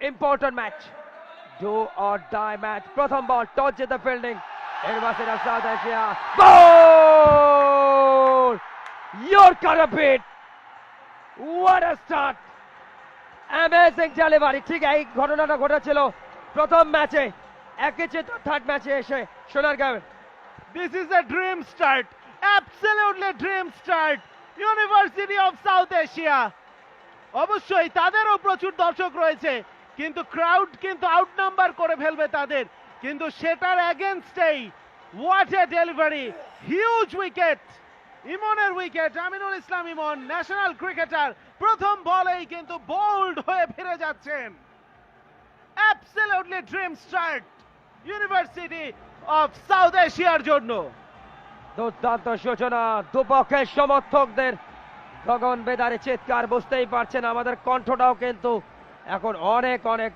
Important match, do or die match. প্রথম ball, toss জিতে fielding, University of South Asia, goal! Yorker a bit, what a start, amazing delivery। ঠিক এই ঘটনাটা ঘটেছিল প্রথম ম্যাচে, একই চিত্র থার্ড ম্যাচে এসে Sonargaon. This is a dream start, absolutely dream start. University of South Asia, অবশ্যই তাদেরও প্রচুর দর্শক রয়েছে, কিন্তু ক্রাউড কিন্তু আউট নাম্বার করে ফেলবে তাদের, কিন্তু সেটার এগেনস্টেই what a delivery, huge wicket, ইমনের উইকেট, আমিনুল ইসলাম ইমন ন্যাশনাল ক্রিকেটার প্রথম বলেই কিন্তু বোল্ড হয়ে ফিরে যাচ্ছেন। Absolutely dream start university of south এশিয়ার জন্য। দুর্দান্ত সূচনা, দুপক্ষের সমর্থকদের গগন বেদারে চিৎকার, বুঝতেই পারছেন আমাদের কণ্ঠটাও কিন্তু এখন অনেক অনেক